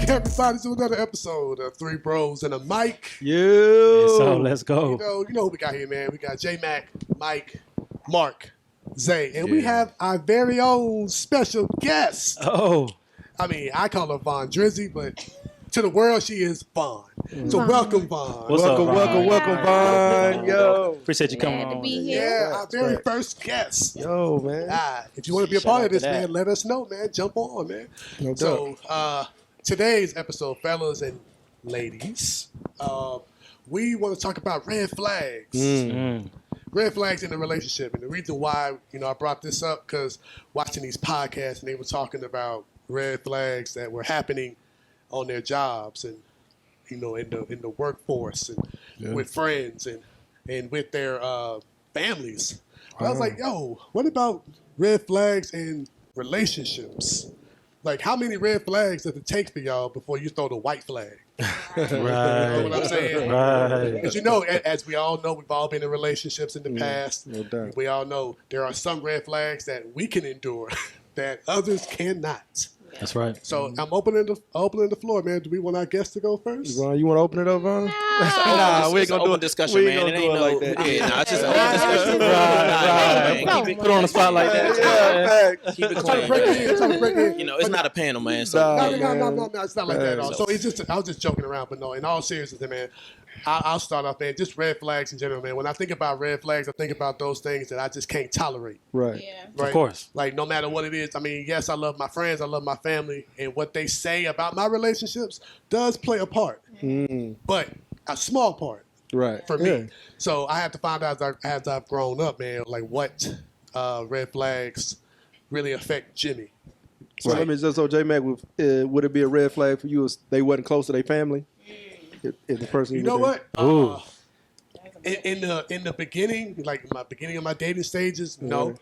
back, everybody, to another episode of Three Bros and a Mic. So let's go. You know who we got here, man. We got J-Mac, Mike, Mark, Zay, and we have our very own special guest. Oh. I mean, I call her Von Drizzy, but to the world, she is Von. So welcome, Von. Welcome, Von. Yo. Appreciate you coming Glad to on. be here. Yeah, our very first guest. Yo, man. If you want to be a Shout part out of this, to that. man, let us know, man. Jump on, man. No doubt. So today's episode, fellas and ladies, we want to talk about red flags. Red flags in a relationship. And the reason why, I brought this up, because watching these podcasts and they were talking about red flags that were happening on their jobs and, in the workforce and with friends and with their families. I was like, yo, what about red flags in relationships? Like, how many red flags does it take for y'all before you throw the white flag? Right. You know what I'm saying? Right. Because as we all know, we've all been in relationships in the past. No doubt. We all know there are some red flags that we can endure that others cannot. That's right. So I'm opening the floor, man. Do we want our guests to go first? Von, you want to open it up, Von? Nah, we ain't gonna do a discussion, we man. ain't It gonna ain't do it no like that. Yeah, nah, it's just open discussion. Right. Keep it Put on the spot like that. Yeah, Keep it I'm trying to clean. break it in. I'm trying to break it in. It's not a panel, man. So Nah. No, it's not like that at all. Man. So it's just, I was just joking around, but no, in all seriousness, man, I'll start off, man, just red flags in general, man. When I think about red flags, I think about those things that I just can't tolerate. Right. Yeah. Right? Of course. Like, no matter what it is, I mean, yes, I love my friends, I love my family, and what they say about my relationships does play a part, but a small part Right. for me. Yeah. So I have to find out as I've grown up, man, like what red flags really affect Jimmy. So let me just, J-Mac, would it be a red flag for you if they wasn't close to their family? If the person You know what? Ooh. In the beginning, like my beginning of my dating stages, no.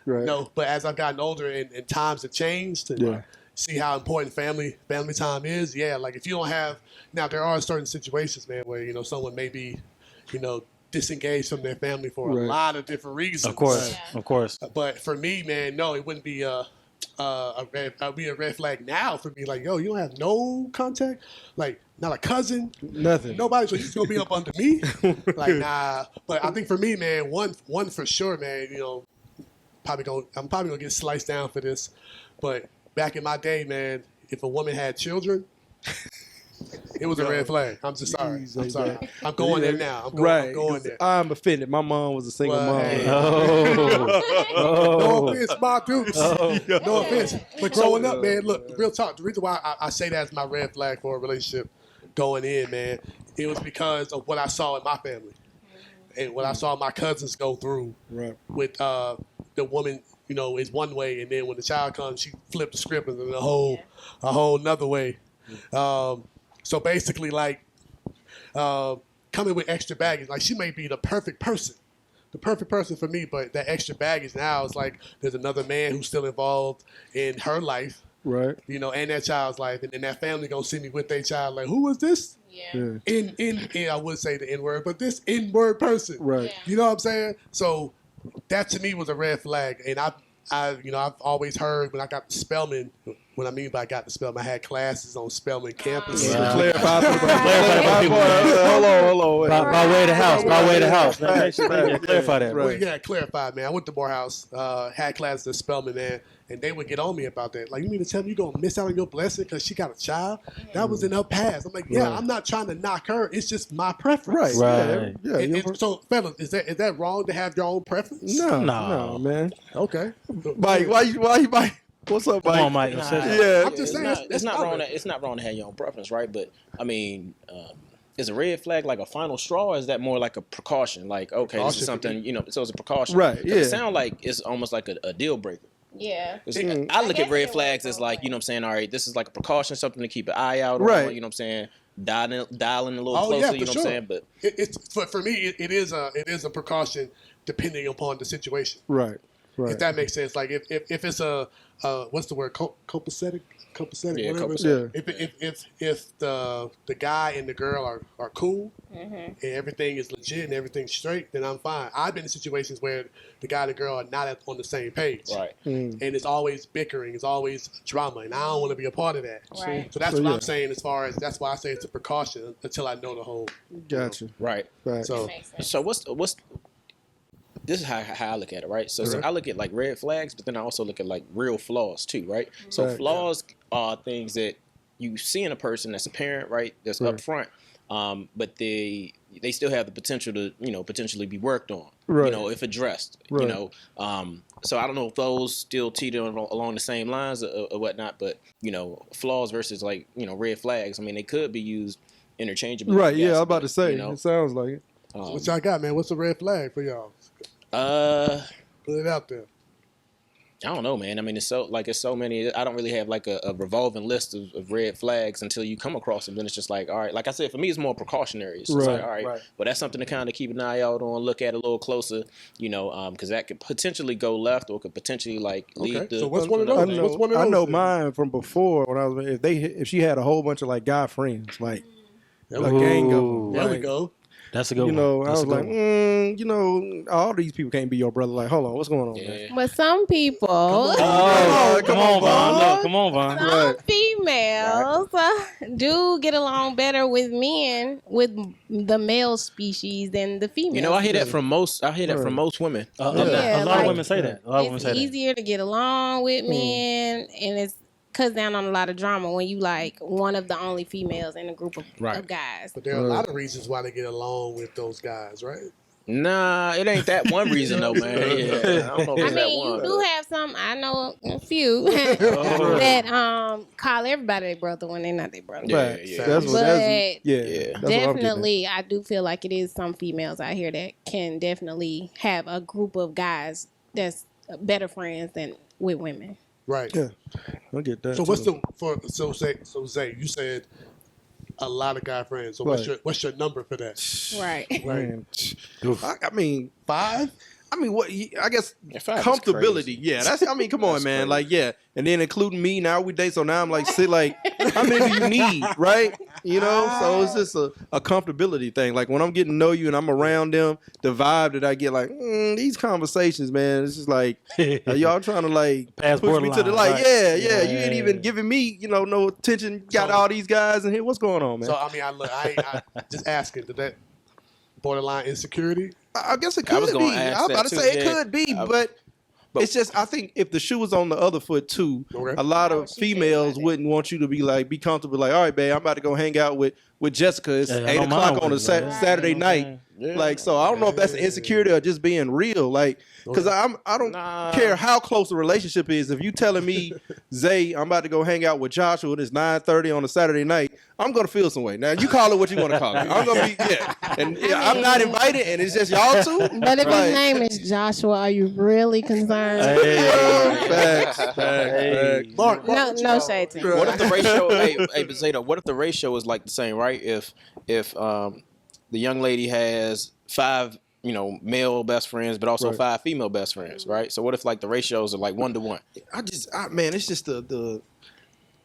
Right. No, but as I've gotten older and times have changed, and Yeah. see how important family time is. Yeah, like if you don't have now, there are certain situations, man, where someone may be, disengaged from their family for a Right. lot of different reasons. Of course. Yeah. Of course. But for me, man, no, it wouldn't be a red flag now for me. Like, yo, you don't have no contact, like not a cousin, Nothing. nobody, so he's gonna be up under me. Like, nah. But I think for me, man, one for sure, man. I'm probably gonna get sliced down for this, but back in my day, man, if a woman had children, it was a red flag. I'm just sorry. Jeez, I'm sorry. man. I'm going there now. I'm Right. going 'cause there. I'm offended. My mom was a single Well, mom. hey. Oh. No offense, my dudes. No offense. But growing up, man, look, yeah. real talk, the reason why I say that is my red flag for a relationship going in, man, it was because of what I saw in my family. And what I saw my cousins go through Right. with the woman, is one way, and then when the child comes, she flipped the script and a whole nother way. So basically, like, coming with extra baggage, like she may be the perfect person for me, but that extra baggage now is like there's another man who's still involved in her life, Right. and that child's life, and then that family gonna see me with their child, like, who was this? Yeah. Yeah. In I would say the N word, but this N word person, Right. Yeah. you know what I'm saying? So that to me was a red flag, and I've always heard when I got to Spelman. What I mean by I got to Spelman, I had classes on Spelman campus. Wow. Clarify for the Hold on. By way of the house. By way of the house. Man, Right. make sure they clarify that. Well, Right. yeah, clarified, man. I went to Morehouse, had classes at Spelman, man, and they would get on me about that. Like, you mean to tell me you're going to miss out on your blessing because she got a child? That was in her past. I'm like, yeah, Right. I'm not trying to knock her. It's just my preference. Right. Right. Yeah. And so, fellas, is that wrong to have your own preference? No, No. man. Okay. Mike, why you, Mike? What's up, Mike? Come on, Mike. Nah, Yeah. I'm just saying, it's that's not valid. wrong. It's not wrong to have your own preference, right? But I mean, is a red flag like a final straw, or is that more like a precaution? Like, okay, this Precaution is something, so it's a precaution, Right, 'Cause yeah. It sounds like it's almost like a deal breaker. Yeah. 'Cause Mm. I look I at guess red it flags would as go like, like- you know what I'm saying? All right, this is like a precaution, something to keep an eye out Right. on, you know what I'm saying? Dialing a little Oh, closer, yeah, you for know sure. what I'm saying? But It's for me. It is a precaution depending upon the situation. Right. Right. If that makes sense. Like if it's a what's the word? Copacetic, Yeah, whatever. copacetic. If the guy and the girl are cool and everything is legit and everything's straight, then I'm fine. I've been in situations where the guy and the girl are not on the same page, Right. and it's always bickering, it's always drama, and I don't want to be a part of that. Right. So that's So, what yeah. I'm saying. As far as that's why I say it's a precaution until I know the whole. Gotcha. Right. Right. So Makes sense. So what's this is how I look at it, right? So Right. I look at like red flags, but then I also look at like real flaws too, right? So Right. flaws are things that you see in a person that's apparent, right? That's Right. upfront, but they still have the potential to potentially be worked on, Right. if addressed, Right. So I don't know if those still teeter along the same lines or whatnot, but flaws versus like red flags. I mean, they could be used interchangeably. Right. I Yeah, guess, I'm about to but, say. It sounds like it. what y'all got, man? What's a red flag for y'all? Put it out there. I don't know, man. I mean, it's so many. I don't really have like a revolving list of red flags until you come across them. Then it's just like, all right. Like I said, for me, it's more precautionary. It's just Right, like, all right, right. but that's something to kind of keep an eye out on, look at a little closer, because that could potentially go left or could potentially like lead Okay, to. so what's one of I those? know, What's one of I those know then? mine from before when I was if she had a whole bunch of like guy friends, like a Ooh. gang of them. There we like, go. That's a good You one. know, I That's was a good like, one. all these people can't be your brother. Like, hold on, what's going on? Man? Yeah. But some people, Oh, come on, Vaughn. Look, come on, Vaughn. some females do get along better with men, with the male species than the female. I hear that from most. I hear that from most women. A lot like- of women say that. A lot of women It's say that. easier to get along with men, and it's cuts down on a lot of drama when you like one of the only females in a group of guys. But there are a lot of reasons why they get along with those guys, right? Nah, it ain't that one reason though, man. Yeah, I don't know if I it's that mean, you one. do have some. I know a few that call everybody their brother when they're not their brother. Yeah, Facts. yeah. That's what. But That's, yeah, Yeah. that's what I'm getting at. definitely, I do feel like it is some females out here that can definitely have a group of guys that's better friends than with women. Right. Yeah, I get that. So what's too. Zay, you said a lot of guy friends. So Right. what's your number for that? Right. Man, I mean, 5? I mean, what? I guess Yeah, 5 is comfortability. crazy. Yeah, that's. I mean, come on, That's man. crazy. Like, yeah, and then including me. Now we date, so now I'm like, how many do you need, right? So it's just a comfortability thing. Like when I'm getting to know you and I'm around them, the vibe that I get, like these conversations, man. It's just like are y'all trying to like Past push me to the borderline, like, right. yeah. Yeah, You ain't even giving me, no attention. Got So- all these guys in here. What's going on, man? So I mean, I just asking, did that borderline insecurity? I guess it I could was be. gonna ask I was that about to too, say it yeah. could be, But- it's just I think if the shoe was on the other foot too, Okay. a lot of she said females about that. wouldn't want you to be comfortable. Like, all right, babe, I'm about to go hang out with Jessica. It's Yeah, I 8 don't o'clock mind on a with it, man. Saturday night. Yeah. Like, so I don't know if that's the insecurity or just being real. Like, because I don't Nah. care how close the relationship is. If you telling me, Zay, I'm about to go hang out with Joshua, and it's 9:30 on a Saturday night, I'm gonna feel some way. Now you call it what you want to call it. I'm gonna be and I'm not invited, and it's just y'all two. But if Like- his name is Joshua, are you really concerned? Facts. Mark, No, what you no know? shade to him. What if the ratio? hey, but Zeta, what if the ratio is like the same, right? If the young lady has 5, male best friends, but also Right. 5 female best friends, right? So what if like the ratios are like 1 to 1? Man, it's just the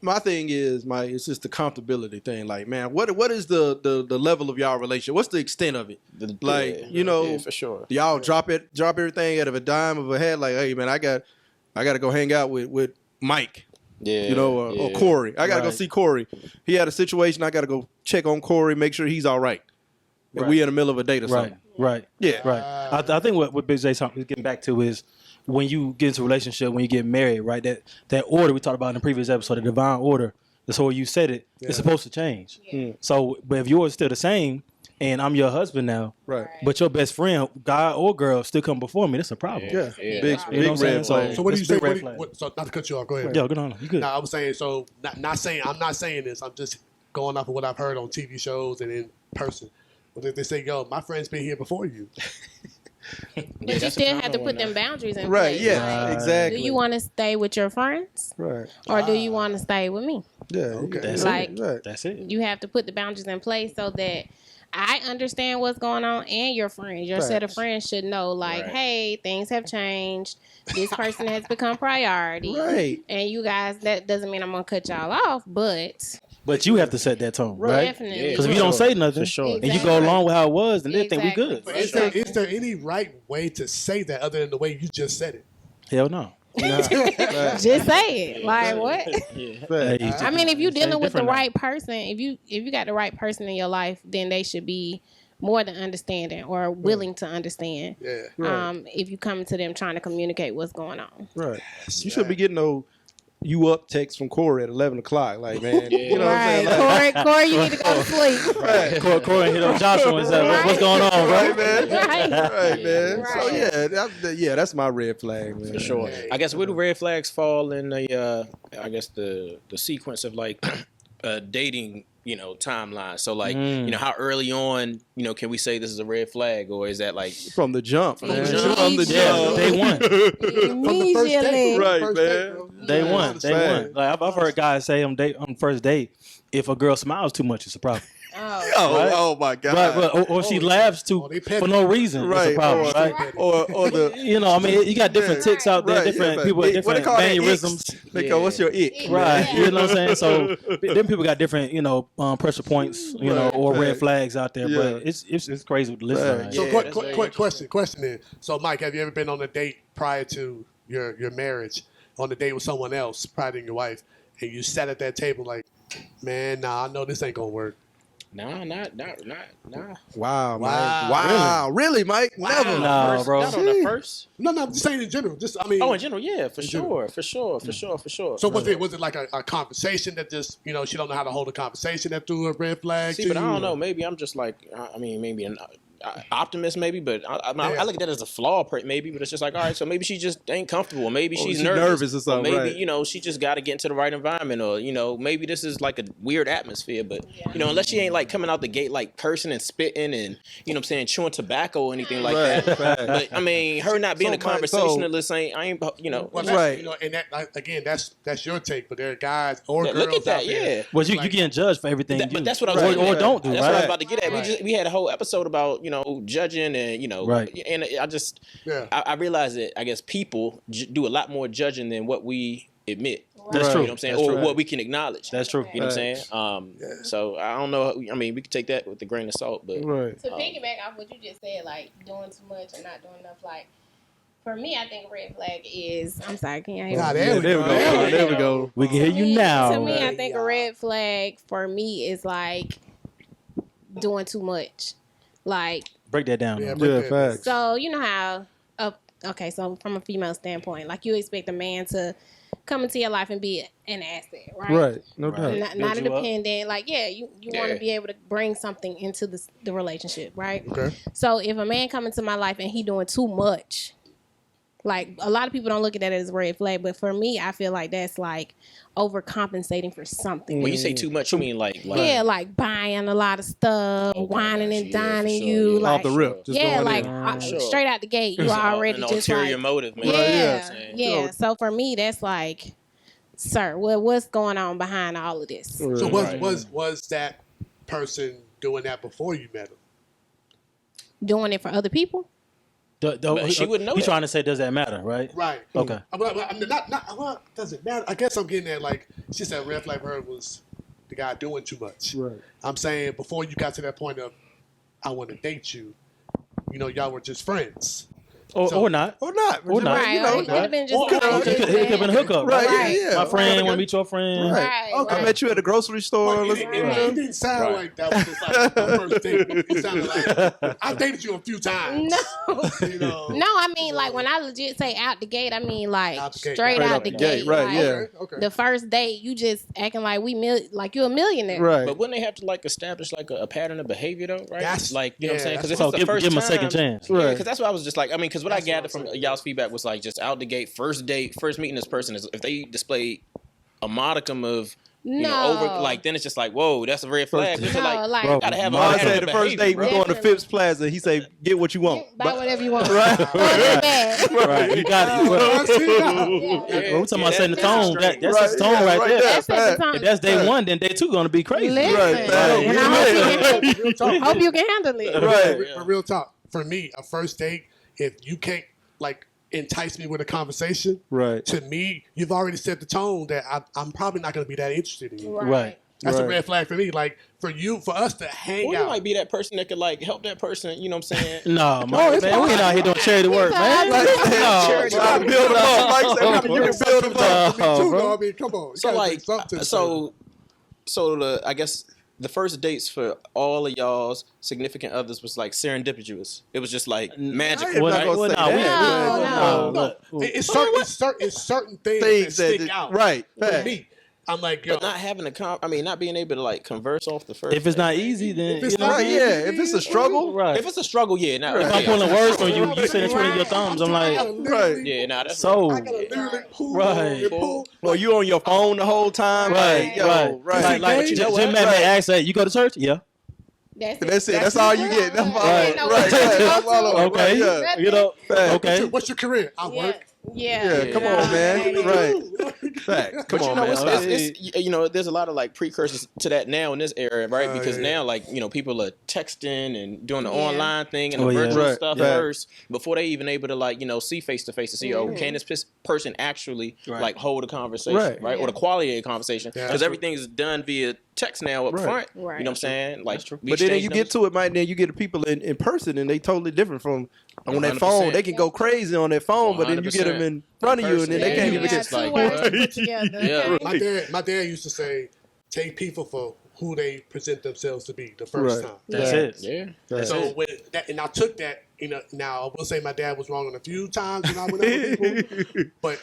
my thing is it's just the comfortability thing. Like, man, what is the level of y'all relationship? What's the extent of it? Like, yeah, for sure. Do y'all drop everything out of a dime of a head? Like, hey, man, I got to go hang out with Mike, Yeah, or Corey. I got to go Right. see Corey. He had a situation. I got to go check on Corey, make sure he's all right. And we in the middle of a date or Right, something. right, Yeah. right. I think what Big J is getting back to is when you get into a relationship, when you get married, right? That order we talked about in the previous episode, the divine order. That's how you said it. Yeah. It's supposed to change. So, but if yours is still the same, and I'm your husband now, Right. but your best friend, guy or girl, still come before me, that's a problem. Yeah. Yeah. Big You know what I'm saying? red flag. So what do you It's say? big red flag. So not to cut you off. Go ahead. Yeah, good on. You good? No, I was saying so. Not saying I'm not saying this. I'm just going off of what I've heard on TV shows and in person. But if they say, "Yo, my friend's been here before you," But you still have to put them boundaries in Right, place. yeah, Like, exactly. do you want to stay with your friends, Right. or do you want to stay with me? Yeah. Okay. That's Like- it. Right. That's it. You have to put the boundaries in place so that I understand what's going on, and your friends, your set of Facts. friends should know, like, Right. hey, things have changed. This person has become priority. Right. And you guys, that doesn't mean I'm gonna cut y'all off, but But you have to set that tone, right? definitely. Because if For you don't sure. say nothing, For sure. and you go along with how it was, then they think we Exactly. good. But is there any right way to say that other than the way you just said it? Hell no. Facts. Just say it. Like what? Yeah. Hey, I mean, if you're say dealing with the different now. right person, if you got the right person in your life, then they should be more than understanding or willing to understand. Yeah. Right. If you come to them trying to communicate what's going on. Right. You should be getting no "you up" text from Corey at 11 o'clock. Like, man, you know what I'm Right, saying? Like, Corey, you need to go to sleep. right. Corey hit up Joshua and said, "What's going on, Right, right?" man. Right. Right, man. So Right. yeah, that's my red flag, man. For sure. I guess where do red flags fall in the I guess the sequence of like dating, timeline. So like, how early on, can we say this is a red flag, or is that like From the jump, man. jump. From the Yeah, jump. day one. From the first date, Immediately. Right, first man. date, bro. Day Yeah, one. understand. Day one. Like I've heard guys say on first date, if a girl smiles too much, it's a problem. Oh. Oh, oh my God. Right, or she laughs they petty. for no reason, it's Right, a problem, or, right? or the I mean, you got different ticks out there, right, different yeah, people but with what they different call that, mannerisms. icks? They go, what's your ick? Right, Yeah. you know what I'm saying? So them people got different, pressure points, Right, or red right. flags out there. Yeah. But it's crazy to listen. Right. Right. So, Yeah, that's very question then. So, Mike, have you ever been on a date prior to your marriage, on a date with someone else prior to your wife, and you sat at that table like, man, nah, I know this ain't gonna work. nah. Wow, Wow. Mike. Wow. Really, Mike? Never. Nah, First- bro. Not on the first. No, I'm just saying in general. Just, I mean, Oh, in general, yeah, for general. sure. so was it like a conversation that just she don't know how to hold a conversation that threw a red flag? See, to but I you, don't or- know. Maybe I'm just like, maybe an optimist, maybe, but I Yeah. look at that as a flaw, maybe. But it's just like, all right, so maybe she just ain't comfortable. Maybe Or she's she's nervous. nervous or something, Or maybe right. she just got to get into the right environment, or maybe this is like a weird atmosphere. But unless she ain't like coming out the gate like cursing and spitting and what I'm saying, chewing tobacco or anything like Right, that. right. But I mean, her not being So, a Mike, conversationalist ain't Well, that's, Right. and that again, that's your take. But there are guys or girls look at that, out there. yeah. Well, you Like- getting judged for everything. But you that's what I do. was or don't do. That's what I was Right. about to get at. Right. We had a whole episode about judging and Right. and I just Yeah. I realized that I guess people do a lot more judging than what we admit. That's Right. true. You know what I'm saying, That's or true. what we can acknowledge. That's true. You know what I'm Facts. saying? So I don't know. I mean, we could take that with a grain of salt, but Right. To piggyback off what you just said, like doing too much or not doing enough, like for me, I think a red flag is. I'm sorry, can y'all hear Nah, me? there we go. There we go. We can hear you now. To me, I Right. think a red flag for me is like doing too much. Like, Break that down. Yeah, though. Yeah, but- facts. so you know how, okay, so from a female standpoint, like you expect a man to come into your life and be an asset, right? Right. No Right. doubt. Not Build you up. independent. Like, yeah, you want Yeah. to be able to bring something into the relationship, right? Okay. So if a man come into my life and he doing too much, like a lot of people don't look at that as a red flag, but for me, I feel like that's like overcompensating for something. when you say too much, you mean like Yeah, like buying a lot of stuff, Okay, whining and gotcha. Yeah, for dining sure, you, yeah. like Off the rip. Just yeah, going like in. Sure. straight out the gate, you already an just ulterior like motive, man. yeah, You know what I'm yeah. saying? So for me, that's like, sir, what's going on behind all of this? So Right. was that person doing that before you met him? Doing it for other people? But she wouldn't know He's that. trying to say, does that matter, right? Right. Okay. I'm not. Well, does it matter? I guess I'm getting at like she said. Red flag for her was the guy doing too much. Right. I'm saying before you got to that point of I want to date you, y'all were just friends. Or not. Or not. Or not. Right. You know, Or it could have been just Or- like or- It could have been a hookup, Right, right? yeah, yeah. My friend Right. want to meet your friend. Right. Right, Okay. I met you at the grocery store. But Let's- it didn't sound Right. like that was just like the first date. It sounded like I dated you a few times. No. You know. No, I mean like when I legit say out the gate, I mean like Out the gate. straight Right out the gate. right, Like, yeah. Okay. The first date, you just acting like like you a millionaire. Right. But wouldn't they have to like establish like a pattern of behavior though, right? That's- like you know what I'm saying? yeah, Because if So it's the give first him a time, second chance. Yeah, Right. because that's what I was just like. I mean, because what I That's what gathered I'm from saying. y'all's feedback was like just out the gate, first date, first meeting this person is if they display a modicum of you No. know, over like then it's just like, whoa, that's a red flag. It's No, like, like, Bro, gotta have a I pattern said of the first behavior, date bro. we going to Definitely. Phipps Plaza. He say, "Get what you want." buy whatever you want. Right. Good or bad. Right, you got it. Well, I see now. Yeah. We're talking about setting the that's tone. straight. That's the tone right there. That's fact. the time. If that's day one, then day two gonna be crazy. Listen, Right, and fact. I Real talk. hope you can handle it. Right. For real talk. For me, a first date, if you can't like entice me with a conversation, Right. to me, you've already set the tone that I'm probably not going to be that interested in you. Right. That's a Right. red flag for me. Like for us to hang Or you out. might be that person that could like help that person. You know what I'm saying? No, man, it's man, we ain't out here doing charity work, man. Like, No. try to build them up. Like I said, you can build them up. Me too, bro. though. I mean, come on. You So gotta like, bring something to the so I guess the first dates for all of y'all's significant others was like serendipitous. It was just like magical. I'm not right? gonna say no, we- that. No. look, It's certain things Things that stick that out. right. For Fact. me, I'm like, yo, But not having not being able to like converse off the first. if it's date. not easy, then If it's you know not what I Right. mean? Yeah. If it's a struggle. Right. If it's a struggle, yeah. Now, If I'm pulling words from you, you sitting twiddling your Right. thumbs. I'm I gotta like, literally- yeah, nah, that's so I gotta literally pull Right. and pull. Well, you on your phone the whole time. right, Like, yo, right, right. Like You know Jim what? May Right. ask that, you go to church? Yeah. That's it. That's all you get. That's all. Right. Right. That's all. Okay. Right. Yeah. You know. Fact. Okay. What's your career? I Yeah. work. Yeah. Yeah. Come on, man. Right. Fact. Come But you on, know, man. it's you know, there's a lot of like precursors to that now in this era, right? Because yeah. now, like, you know, people are texting and doing the Yeah. online thing and Oh, the yeah. virtual Right. stuff Yeah. first before they even able to like, you know, see face to face to see, oh, can this person actually Right. like hold a conversation, Right. right? Yeah. Or the quality of the conversation Yeah, because that's everything is done via text now up Right. front. Right. You know what I'm saying? Like, we But then exchange you numbers. get to it, Mike. Then you get the people in person, and they totally different from on that 100%. phone. They can go crazy on that phone, but then you get them in front of you, and then they Yeah. can't even Yeah. get. It's like, put together. Yeah. Okay. My dad used to say, take people for who they present themselves to be the first Right. time. That's Yeah. it. Yeah. That's So it. when that, and I took that, now I will say my dad was wrong on a few times when I went out with people, but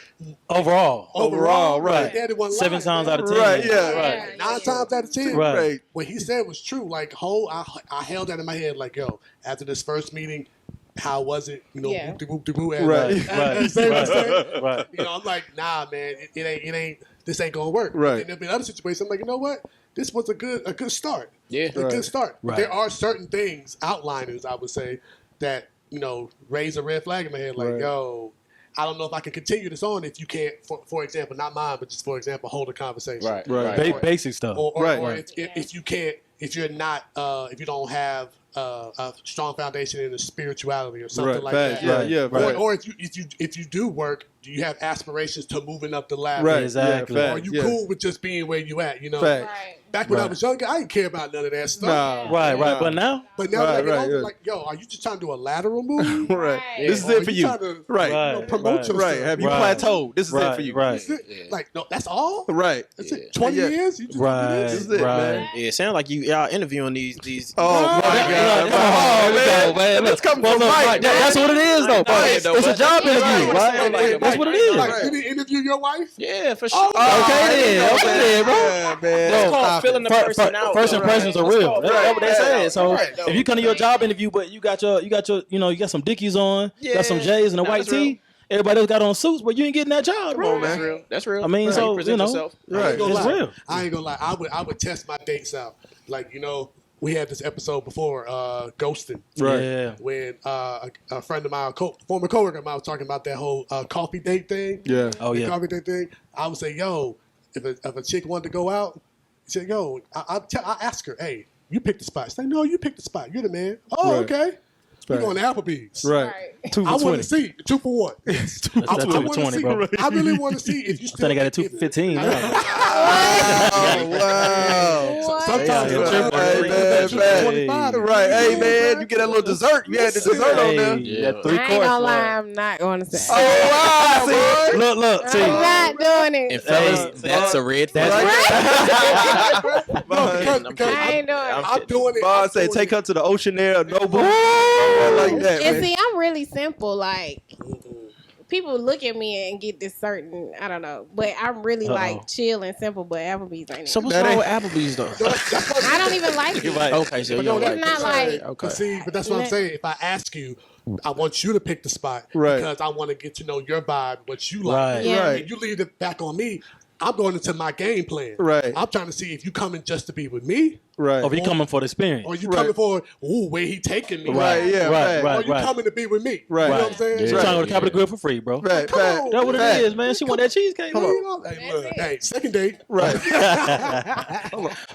Overall. Overall, my right. daddy wasn't 7 lying, times man. out of 10. Right, yeah. Right. 9 times out of 10. Right. Right. What he said was true. Like, I held that in my head, like, yo, after this first meeting, how was it? Yeah. Whoop-de-whoop-de-woo. Right. Right. I'm like, nah, man, it ain't. This ain't gonna work. Right. And there'll be other situations. I'm like, you know what? This was a good start. Yeah. A good start. But Right. there are certain things, outliners, I would say, that raise a red flag in my head. Like, Right. yo, I don't know if I can continue this on if you can't, for example, not mine, but just for example, hold a conversation. Right. Right. Basic stuff. Or Right. if you can't, if you're not, if you don't have a strong foundation in the spirituality or something Right. like Fact. that. Yeah. Yeah. Right. Fact. Or if you do work, do you have aspirations to moving up the ladder? Right. Exactly. Yeah, Or fact. you Yeah. cool with just being where you at? Fact. Right. Back when I Right. was younger, I didn't care about none of that stuff. Nah. Right. Nah. But now, But now Right, that I get right, older, yeah. like, yo, are you just trying to do a lateral move? Right. Right. This is Or it for you you. trying to, Right. promote Right. yourself? Right. Have you Right. plateaued? This is it right. for you. Right. That's it? Like, no, that's all? Right. That's it? 20 Yeah. years? You just Right. do This this? is it, Right. man. Yeah, it sounds like y'all interviewing these. Oh my Look, God. look, Oh look, man. Let's come Well, from look, Mike. Mike, that's what it is, though. Right, It's though, a but- job interview, Right. right? Like, That's what it is. Like, you didn't interview your wife? Yeah, for sure. Okay then, bro. Yeah, man. It's called Stop filling it. the person out. First though, impressions right? are It's real. called That's filling what they the person say. out. So Right, though. if you come to your job interview, but you got you got some Dickies on, you got some Yeah. J's and a Nah, white that's real. tee. Everybody else got on suits, but you ain't getting that job, Come bro. on, man. That's real. That's real. I mean, Right. so, Present you know. yourself. I ain't Right. gonna It's lie. real. I ain't gonna lie. I would test my dates out. Like, we had this episode before, ghosting. Right. Yeah. When a friend of mine, former coworker of mine, was talking about that whole coffee date thing. Yeah. Oh The yeah. coffee date thing. I would say, yo, if a chick wanted to go out, she said, yo, I ask her, hey, you pick the spot. She's like, no, you pick the spot. You're the man. Oh, Right. okay. We're Right. going to Applebee's. Right. 2 I for want to 20. see 2 for 1. Yes. That's I 2 wanna for 20, see- bro. I really want to see if you still Then I got a 2 for if- 15. Oh, wow. Sometimes Hey, it's tripping. triple. Hey, man, Triple man. 25. Right. Hey, man, you get that little dessert. You had the dessert on there. Yeah. that 3 I ain't course. gonna lie, boy. I'm not going to say. Oh, wow. See? Look, see. I'm not doing it. And fellas, that's a red flag. No, because I ain't doing it. I'm doing it. Bob I'm said, doing take it. her to the ocean air, Noble. Like that, And man. see, I'm really simple. Like, people look at me and get this certain, I don't know, but I'm really like chill and simple. But Applebee's ain't. So it. what's That wrong aint- with Applebee's though? I don't even like it. Right. Okay, so you don't no, like it's not it. like- Okay. See, but that's what I'm saying. If I ask you, I want you to pick the spot Right. because I want to get to know your vibe, what you like. Right. Yeah. Right. If you leave it back on me, I'm going into my game plan. Right. I'm trying to see if you coming just to be with me, Right. Or if you coming for the experience. or you Right. coming for, ooh, where he taking me? Right, yeah, Right, right. Or you coming to be with me? Right. You know what I'm saying? She's Yeah. trying to go to Capitol Grill for free, bro. Right, Come fact. on. That's what it Fact. is, man. She want that cheesecake. Come bro. on. Hey, look, hey, second date. Right.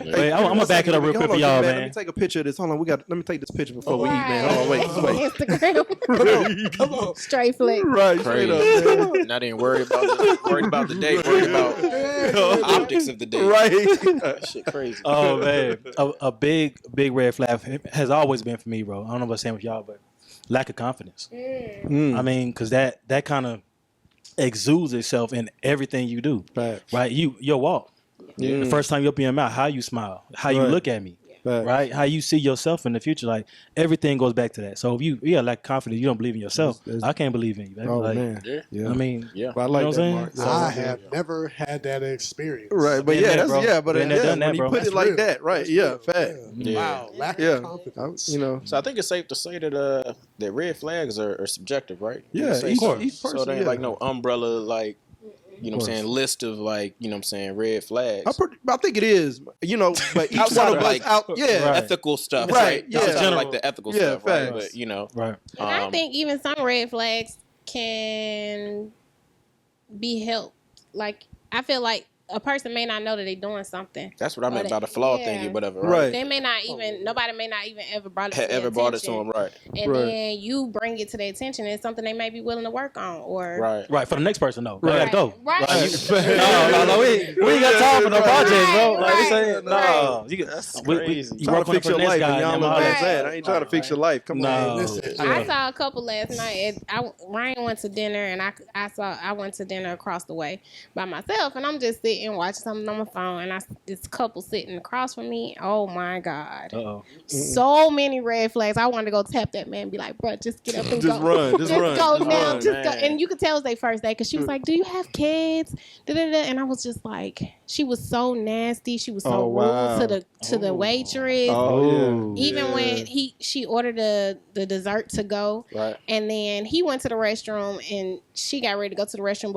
Wait, I'm gonna back it up real quick for y'all, Let me man. take a picture of this. Hold on, let me take this picture before we eat, man. Hold on, wait. Instagram. Come on. Straight flick. Right, straight up, man. Not even worried about the date, worried about the optics of the date. Right. That shit crazy. Oh man, a big red flag has always been for me, bro. I don't know what's saying with y'all, but lack of confidence. Mm. I mean, because that kind of exudes itself in everything you do, Fact. right? Your walk, the first time you open your mouth, how you smile, how you Right. look at me, Fact. right? How you see yourself in the future, like everything goes back to that. So if you lack confidence, you don't believe in yourself. That's- I can't believe in you, baby. Oh like, man. Yeah. I mean, Yeah. But I like You know what that, I'm Mark. saying? I have never had that experience. Right, but Been yeah, there, that's bro. but Been there, done that, when you bro. put That's it like real. that, right? That's Yeah, real. fact. Yeah. Wow, lack Yeah. of confidence. You know. So I think it's safe to say that that red flags are subjective, right? Yeah, You say each- so. each So person, there ain't yeah. like no umbrella, like, you know what I'm course. saying, list of like, you know what I'm saying, red flags. I think it is, you know, but each Outside one of of, us like, out, yeah, Right. Ethical stuff, Right, right? yeah. Outside of, General. like the ethical Yeah, stuff, right? facts. But you know, right. And I think even some red flags can be helped. Like, I feel like a person may not know that they're doing something. that's what I meant Or by the flaw yeah. thingy, whatever, Right. right? They may not even, nobody may not even ever brought it to Had their ever brought it to attention. them, right? And Right. then you bring it to their attention. It's something they may be willing to work on. Or Right. Right, for the next person, though. Right. They gotta go. Right. No, we ain't got time for no projects, bro. Like we say, Right. no. You That's we crazy. you trying work to on it fix for your the next life, guy, and y'all and look then like Right. that. I ain't trying to fix your life. Come No. on. Listen, I saw a couple last night. Ryan went to dinner, and I went to dinner across the way by myself, and I'm just sitting watching something on my phone, and this couple sitting across from me. Oh my God, Uh-oh. so many red flags. I wanted to go tap that man and be like, bro, just get up and Just go. run, just run, go just now, run, just go. man. And you could tell it was their first day because she was like, "Do you have kids?" Da-da-da. And I was just like, she was so nasty. She was so Oh, wow. rude to the waitress. Oh, yeah. Even when she ordered the dessert to go, Right. and then he went to the restroom, and she got ready to go to the restroom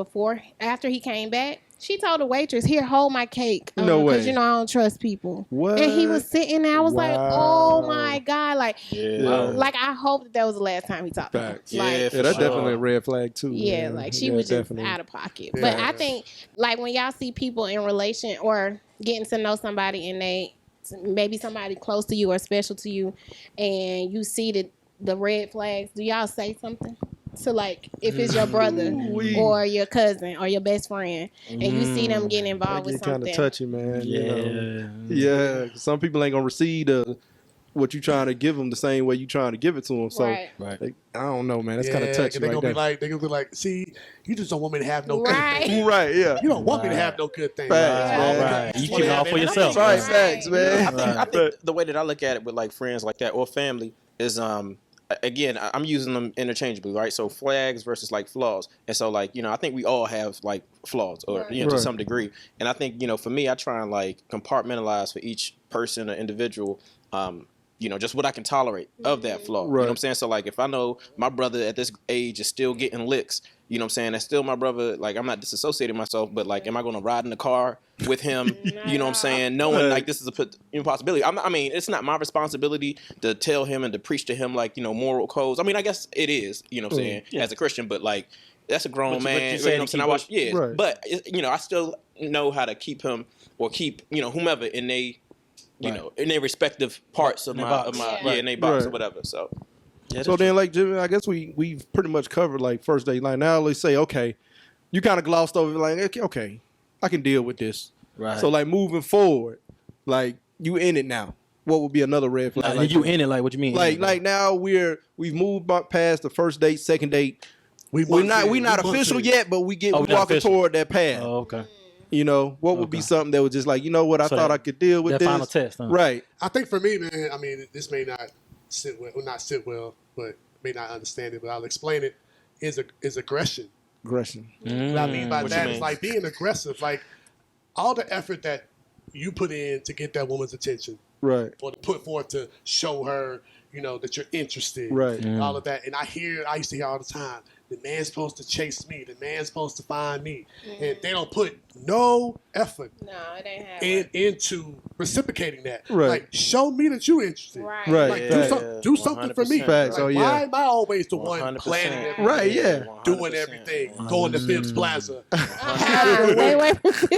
after he came back. She told the waitress, "Here, hold my cake." No way. Because, you know, I don't trust people. What? And he was sitting there. I was like, Wow. oh, my God. Like, Yeah. like I hope that was the last time he talked to her. Facts. Yeah, Like, for Yeah, that's sure. definitely a red flag too. yeah, man. like she Yeah, was just definitely. out of pocket. But Yeah. I think, like, when y'all see people in relation or getting to know somebody and they maybe somebody close to you or special to you, and you see the red flags, do y'all say something? So, like, if it's your brother Ooh-wee. or your cousin or your best friend, and you see them getting That involved with get kind something. of touchy, man. Yeah. You know? Yeah. Some people ain't gonna receive what you trying to give them the same way you trying to give it to them. So Right. Right. like, I don't know, man. That's kind of touchy They're right gonna be there. like, they're gonna be like, see, you just don't want me to have no good Right. things. Right. Yeah. You don't want me to have no good things. Facts, All man. the good Right. things You wanna keep it have all for everything. yourself. Right. Right. Facts, man. I think the way that I look at it with like friends like that or family is again, I'm using them interchangeably, right? So flags versus like flaws. And so like, you know, I think we all have like flaws or, you know, to Right. some degree. And I think, you know, for me, I try and like compartmentalize for each person or individual, you know, just what I can tolerate of that flaw. You know what I'm Right. saying? So like if I know my brother at this age is still getting licks, you know what I'm saying? That's still my brother. Like I'm not disassociating myself, but like, am I going to ride in the car with him? You know what I'm saying? Knowing like this is a impossibility. I mean, it's not my responsibility to tell him and to preach to him like, you know, moral codes. I mean, I guess it is, you know what I'm saying, as a Christian, but like that's a grown But you man. saying You know what I'm saying? I watch, yeah, Right. but you know, I still know how to keep him or keep, you know, whomever in they, you know, in their respective parts of In their my, box. Yeah. in their box or Right. whatever. So Yeah, So that's then, like, Jimmy, I guess we've pretty much covered like first date. Like now, let's say, okay, you kind of glossed over, like, okay, I can deal with this. right. So like moving forward, like you in it now. What would be another red flag? Now, Like, you in it, like what you mean? like now we've moved past the first date, second date. We're not official yet, but we Oh, we're not walking official. toward that path. Oh, okay. You know, what would be Okay. something that was just like, you know what, I So thought that- I could deal with That this. final test, huh? Right. I think for me, man, I mean, this may not sit well, not sit well, but may not understand it, but I'll explain it. Is aggression. Aggression. What I mean by What you that mean? is like being aggressive, like all the effort that you put in to get that woman's attention, Right. or to put forth to show her, you know, that you're interested, Right. and all of that. And I used to hear all the time, the man's supposed to chase me, the man's supposed to find me, and they don't put no effort No, it ain't happening. into reciprocating that. Right. Like, show me that you're interested. Right. Right. Like, Yeah. do something for me. 100%. Facts. Like, Oh, yeah. Why am I always the one 100%. planning everything, Right, yeah. doing everything, going to Phipps Plaza, Wait.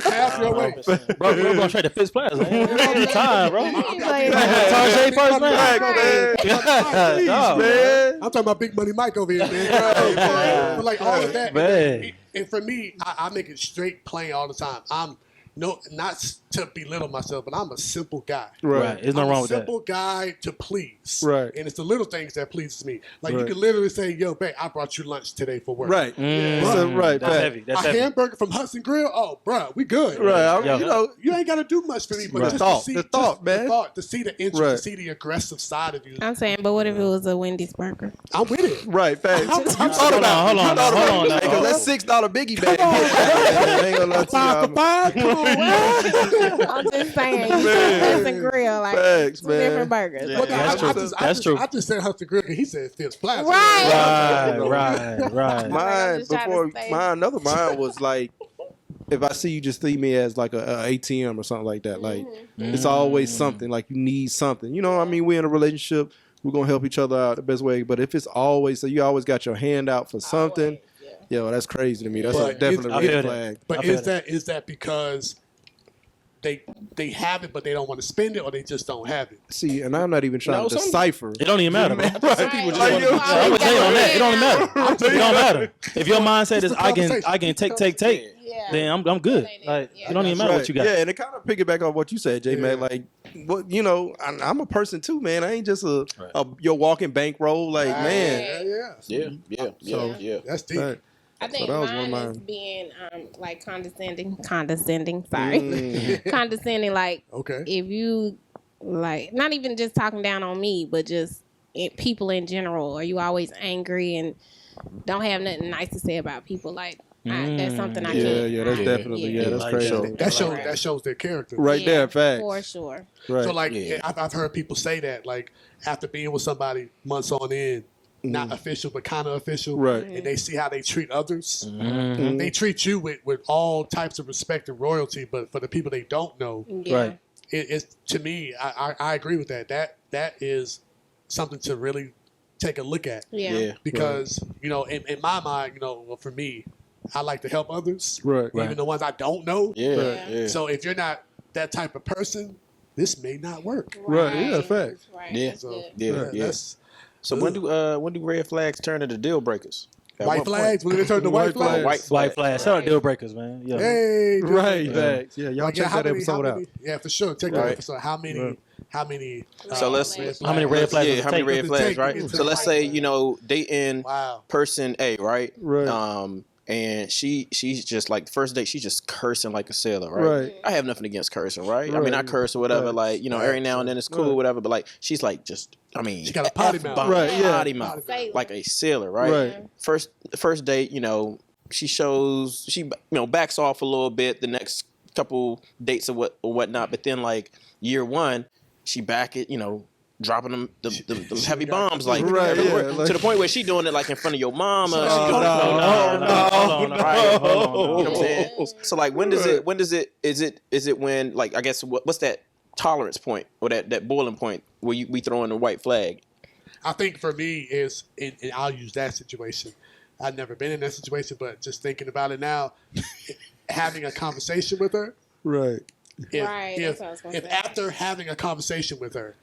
half your way? Bro, we're going straight to Fitz Plaza. Man. All the time, bro. He's like, Tarjay first, man. Please, Dog. man. I'm talking about Big Money Mike over here, man. But like all of that, Man. and for me, I make it straight plain all the time. I'm not to belittle myself, but I'm a simple guy. Right. There's nothing wrong with I'm a that. simple guy to please. Right. And it's the little things that pleases me. Like you Right. can literally say, "Yo, babe, I brought you lunch today for work." Right. Mm. So, right. That's fact. heavy. That's A heavy. hamburger from Hudson Grill. Oh, bro, we good. Right. Yo. You know, You ain't got to do much for me, but Right. just Thought. to see The thought, just man. The thought, to see the interest, Right. to see the aggressive side of you. I'm saying, but what if it was a Wendy's burger? I'm with it. right. Facts. You thought Hold about on, hold on now. because that $6 biggie bag. I ain't gonna lie to you, Five for five. Come on, man. I'm just saying, you said Hudson Grill, like Facts, two man. different burgers. Yeah. But That's I true. just- That's true. I just said Hudson Grill because he said Phipps Plaza. Right. Right. Mine just trying to before stay- another mine was like, if I see you, just see me as like a ATM or something like that. Like it's always something. Like you need something. You know, what I mean, we're in a relationship. We're gonna help each other out the best way. But if it's always so, you always got your hand out for something. Yo, that's crazy to me. That's But definitely I a feel red that. flag. But I feel is that because they have it but they don't want to spend it, or they just don't have it? See, and I'm not even trying No, to some- decipher. It don't even matter, bro. Right. Right. People just Like, wanna- you I'm gonna always tell you got on that. It your don't even hand matter. out. It don't matter. If your mindset is Just a I can conversation. take, Yeah. then I'm good. Like it don't even matter what you got. Yeah, and it kind of piggyback on what you said, J Mac. Yeah. Like, what you know, I'm a person too, man. I ain't just a your walking bankroll. Like, man, Yeah. Yeah. That's deep. Right. I think that was one of mine is mine. being like condescending. Sorry, condescending. Like Okay. if you like, not even just talking down on me, but just people in general. Are you always angry and don't have nothing nice to say about people? Like that's something I can't. Yeah, that's hide. definitely that's Like crazy. that. That shows their character. Right Yeah, there, facts. for sure. Right. So like Yeah. I've heard people say that like after being with somebody months on end, not official but kind of official, Right. and they see how they treat others. Mm-hmm. They treat you with all types of respect and royalty, but for the people they don't know, Yeah. Right. it's to me, I agree with that. That is something to really take a look at Yeah. because you know, in my mind, you know, well, for me, I like to help others, Right. even the ones I don't know. Yeah. So if you're not that type of person, this may not work. Right, yeah, facts. Right. Yeah. That's good. Yeah. That's So when do red flags turn into deal breakers? At white what point? flags. When they turn to white White flags. flags. White flag. Shout out deal breakers, man. Yeah. Hey, deal Right, breakers. facts. Yeah, y'all Like, check how that many- episode how out. many- Yeah, for sure. Check that Right. episode. How many? Right. How many? So let's How many red flags? Yeah, does it how many take? red Does it flags, take right? to get So to let's the say white dating Wow. person A, right? Right. And she's just like the first date, she's just cursing like a sailor, right? Right. I have nothing against cursing, right? I Right. mean, I curse or whatever, Right. like every now and then it's cool, Right. whatever. But like, she's like just, I mean, She got a potty mouth. F-bomb, Right, yeah. potty mouth, Sailor. like a sailor, right? Right. First date, she shows she backs off a little bit the next couple dates or whatnot, but then like year one, she back it, dropping them the heavy bombs like Right, everywhere, yeah, like- to the point where she doing it like in front of your mama. No, she doing it in front of- no, no, Right. hold on, You know what I'm no. saying? So like when does it is it when like I guess what's that tolerance point or that boiling point where we throw in the white flag? I think for me is, and I'll use that situation. I've never been in that situation, but just thinking about it now, having a conversation with her. Right. If, Right, if, that's what I was gonna if say. after having a conversation with her,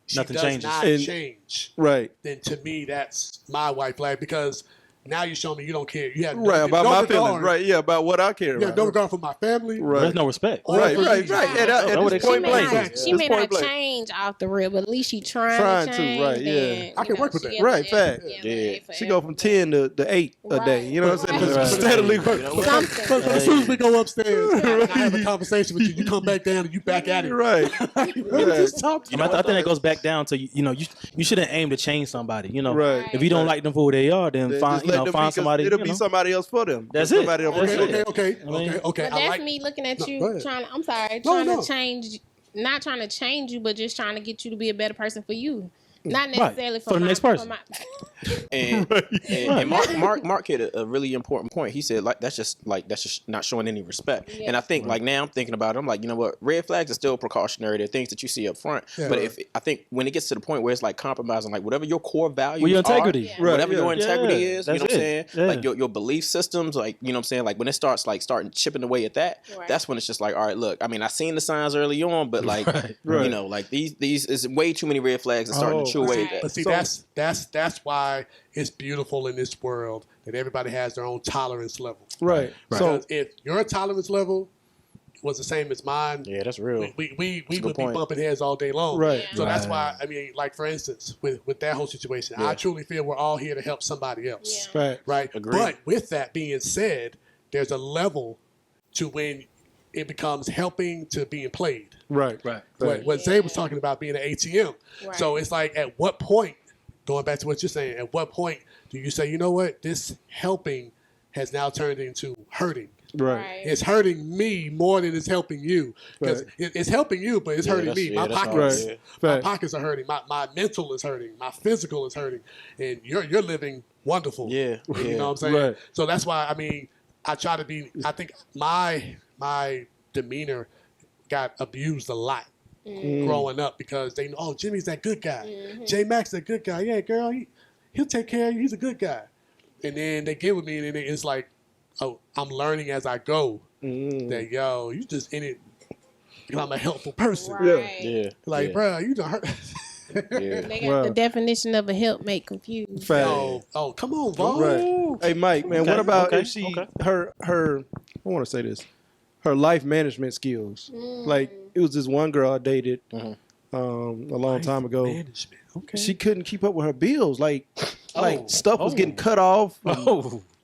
she Nothing does changes. not And- change, Right. then to me that's my white flag because now you show me you don't care. You have Right. About no my regard. feelings. Right. Yeah. About what I care You have about. no regard for my family. Right. There's no respect. Right. Or for Right. you. Right. At Know what this they- point She blank. may This not, she may point not blank. change off the rip, but at least she trying Trying to to, change. right, yeah. then, I can you work know, with that. she Right, got the fact. F- Yeah. forever. She go from 10 to 8 a day. You know what I'm saying? Right. Steadily. Something. As soon as we go upstairs, I have a conversation with you. You come back down and you back at it. Right. Just talk to I think that goes back down to you shouldn't aim to change somebody. Right. If you don't like them for who they are, then Then find just let them be, find 'cause somebody. It'll be somebody else for them. That's it. Somebody else That's for it. them. Okay. I mean- Okay. But I that's like. me looking at No, you go ahead. trying. I'm sorry, No, trying no. to change. Not trying to change you, but just trying to get you to be a better person for you. Not necessarily For the my, next person. my- And Mark hit a really important point. He said that's just not showing any respect. Yeah. And I think like now I'm thinking about it, I'm like, you know what, red flags are still precautionary. They're things that you see up front. Yeah. But if I think when it gets to the point where it's like compromising, like whatever your core values With your are, integrity. Yeah. Right, whatever your yeah. integrity Yeah, is, you know that's what I'm saying? it. Yeah. Like your belief systems, like you know what I'm saying? Like when it starts like starting chipping away at that, Right. that's when it's just like, all right, look, I mean, I seen the signs early on, but like Right. you know, like these is way too many red flags and starting to chew away at Right. that. But see, So- that's why it's beautiful in this world that everybody has their own tolerance level. Right. So Because if your tolerance level was the same as mine, Yeah, that's real. we a would good be point. bumping heads all day long. Right. Yeah. So that's Right. why, I mean, like for instance, with that whole situation, Yeah. I truly feel we're all here to help somebody else. Yeah. right. Right. Agreed. But with that being said, there's a level to when it becomes helping to being played. Right. Right. What Zay was talking about being an ATM. Right. So it's like, at what point, going back to what you're saying, at what point do you say, you know what, this helping has now turned into hurting? Right. It's hurting me more than it's helping you. Because Right. it's helping you, but it's hurting that's- me. yeah, My that's pockets, hard, yeah. my Right. pockets are hurting. My mental is hurting. My physical is hurting. And you're living wonderful. Yeah, You yeah. know what I'm saying? Right. So that's why, I mean, I try to be, I think my demeanor got abused a lot growing up because they know, oh, Jimmy's that good guy. J Max that good guy. Yeah, girl, he'll take care of you. He's a good guy. And then they get with me, and then it's like, oh, I'm learning as I go that, yo, you just in it because I'm a helpful person. Right. Yeah. Like, yeah. bro, you done hurt. Yeah. They got Wow. the definition of a helpmate confused. Fact. Oh, come on, Vaughn. Right. Hey, Mike, man, what Okay, about okay, if she okay. her I want to say this, her life management skills? Like it was this one girl I dated a long time ago. Management. Okay. She couldn't keep up with her bills. Like Oh. stuff was getting cut off.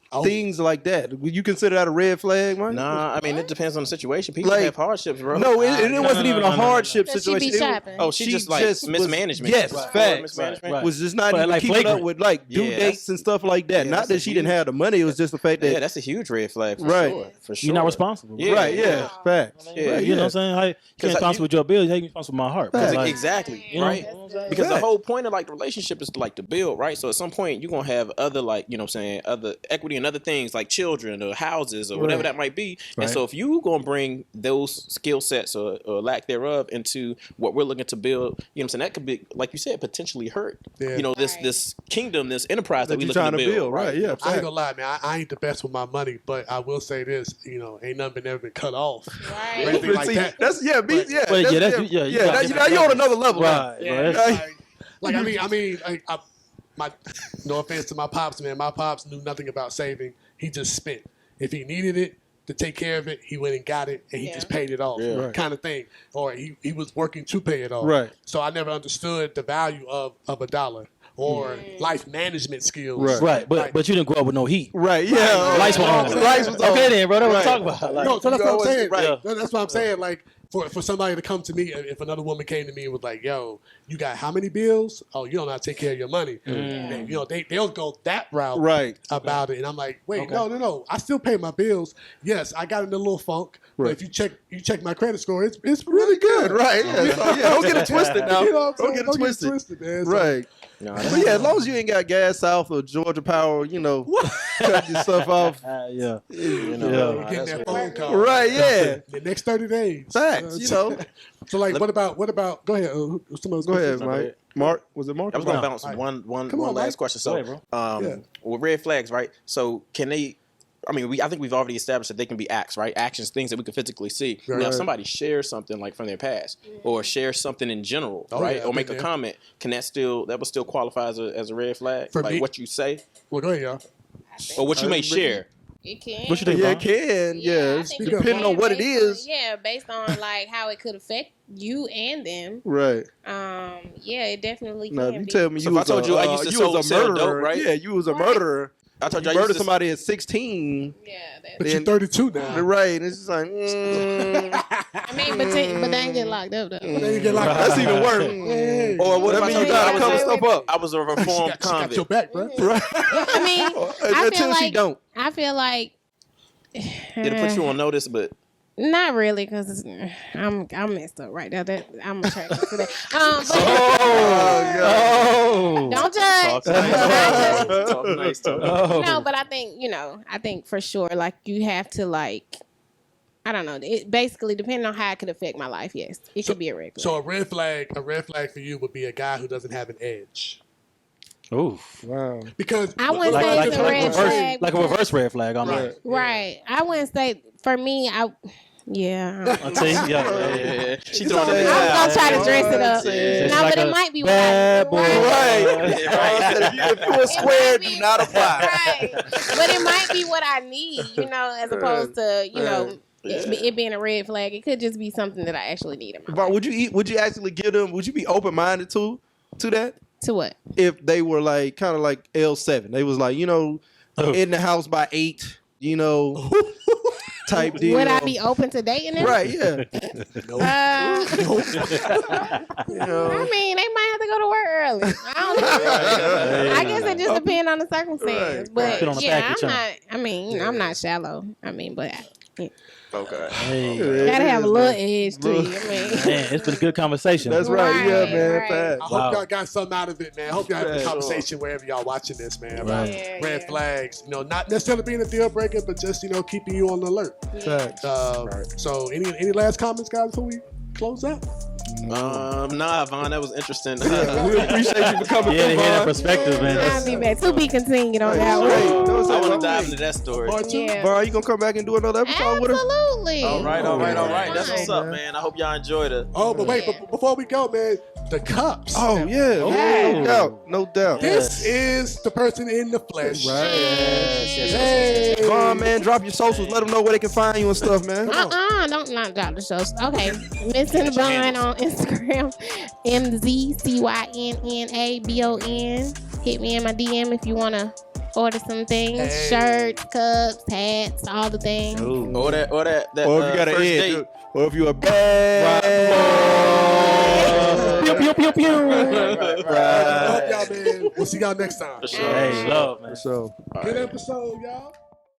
Oh, Things like that. Would you consider that a red flag, Mike? Nah, I mean it depends on the situation. People Like- have hardships, bro. No, it wasn't even a hardship Does she be situation. It was- shopping? Oh, she just like was- mismanagement. Yes, Right. facts. Mismanagement. Right. Was just not But, even like, keeping up flagrant. with like due Yeah, dates that's- and stuff like that. yeah, Not that's that a she didn't huge- have the money. It was just the fact that Yeah, that's a huge red flag. For Right. Sure. For sure. you're not responsible. Yeah. right, yeah, facts. Yeah, Right, You know what I'm saying? How you can't like, responsible with your bills, you can't be responsible with my heart. Facts. Like, Exactly. you know, Right. That's Because the Facts. whole point of like the relationship is to like to build, right? So at some point you're gonna have other like, you know what I'm saying, other equity and other things like children or houses or whatever Right. that might be. Right. And so if you gonna bring those skill sets or lack thereof into what we're looking to build, you know what I'm saying, that could be, like you said, potentially hurt. Yeah. You know, this Right. this kingdom, this enterprise that, That we you're looking trying to build, right? Yeah, I ain't facts. gonna lie, man. I ain't the best with my money, but I will say this: you know, ain't nothing ever been cut off. Or Right. anything like See, that. that's yeah, But- yeah. But yeah, that's- yeah. you got Now different you're on another level. now. Right. Yeah, right. like I mean, my no offense to my pops, man. My pops knew nothing about saving. He just spent. If he needed it to take care of it, he went and got it, and he Yeah. just paid it off, Yeah. Right. kind of thing. Or he was working to pay it off. Right. So I never understood the value of a dollar or life management skills. Right. Right, Like- but you didn't grow up with no heat. Right, yeah. Lights were on. Lights was on. Okay then, bro. That's what Right. I'm talking about. Like, No, so that's what I'm saying. Right. Yeah. That's what I'm saying. Like for somebody to come to me, if another woman came to me and was like, "Yo, you got how many bills? Oh, you don't know how to take care of your money." And, you know, they'll go that route Right. about it, and I'm like, "Wait, no. I still pay my bills. Yes, I got in a little funk, but Right. if you check my credit score, it's really good, Right, yeah. So, yeah, don't get it twisted now. You know what I'm Don't saying? get it Don't twisted. man. So- Right. No, But yeah, as long as you ain't got Gas South or Georgia Power, you know, cut your stuff off. yeah. you know, Yeah. You're getting that phone call. Right, yeah. The next 30 days. Facts, you know. So like, what about? Go ahead. Somebody Go ahead, No, Mike. go ahead. Mark, was it Mark? I was gonna No. bounce Right. one Come on, last Mike. question. So, Go ahead, Yeah. with red flags, right? So, can they? I mean, I think we've already established that they can be acts, right? Actions, things that we can physically see. Right. Now, if somebody shares something like from their past, or shares something in general, Oh, right? yeah, or I've make been a there. comment, that would still qualify as a red flag? For like me- what you say, Well, go ahead, y'all. or what you may share. It can. What you think, Yeah, Vaughn? it can. I Yeah, it's think depending can on what it based on- is. yeah, based on like how it could affect you and them. Right. Yeah, it definitely Now, if can you be. tell me So you if I was told you I used to you was a sell dope, murderer, right? Yeah, you was a Right. murderer. I told You you I murdered used to somebody at 16. Yeah, But that, you're 32 now. Right. And it's just like, I mean, but they ain't get locked up though. Then you get like, that's even worse. Hey. Or what That if I means told you you I gotta was cover a- stuff up. I was a she reformed got your convict? back, bro. Right. I mean, I feel Until she like don't. I feel like It'll put you on notice, but Not really, because I'm messed up right now. That I'm attracted to that. But don't judge. Talk nice. No, but I think for sure, like you have to like. I don't know. It basically depending on how it could affect my life. Yes, it could be a red flag. So a red flag for you would be a guy who doesn't have an edge. Oof. Wow. Because I wouldn't say it's a red flag. Like a reverse red flag almost. Right. I wouldn't say for me. Yeah. I'll tell you, yeah. She throwing Yeah. I'm gonna try to dress it up. It's No, like but it a might be what bad boy. Right. If you a square, do not apply. Right. But it might be what I need, as opposed to, it being a red flag. It could just be something that I actually need in my But life. would you actually give them? Would you be open minded to that? To what? If they were like kind of like L7, they was like in the house by 8, type deal. Would I be open to dating them? Right? Yeah. I mean, they might have to go to work early. I don't know. I guess it just depends on the circumstance. Right. But Put on a yeah, package, I'm huh? not. I mean, I'm not shallow. I mean, but Okay. Hey, gotta have a little edge to you. I mean, man, it's been a good conversation. That's right. Yeah, Right, man. right. Fast. I hope Wow. y'all got something out of it, man. I hope y'all have a Yeah, conversation wherever y'all watching this, man. About Yeah, red yeah. flags. Not necessarily being a deal breaker, but just keeping you on the alert. Facts. So any last comments, guys, before we close out? Nah, Vaughn, that was interesting. We appreciate you for coming Yeah, to through, hear that Vaughn. perspective, man. I'll be back. To be continued on that one. Hey, I want to Vaughn, dive into that story. Part two? Yeah. Vaughn, you gonna come back and do another episode with us? Absolutely. All right. That's what's up, man. man. I hope y'all enjoyed it. Oh, but wait, Yeah. but before we go, man, the cups. Oh yeah, no doubt, no doubt. This is the person in the flesh. Hey, Vaughn, man, drop your socials. Let them know where they can find you and stuff, man. Don't not drop the shows. Okay, Miss in the Bun on Instagram, MZCYNNABON. Hit me in my DM if you wanna order some things, Hey. shirts, cups, hats, all the things. Or that Or if you got an first edge, date. or if you a bad Pew, pew, pew, pew. I hope y'all, man. We'll see y'all next time. For sure. Hey, love, man. So. Good episode, y'all.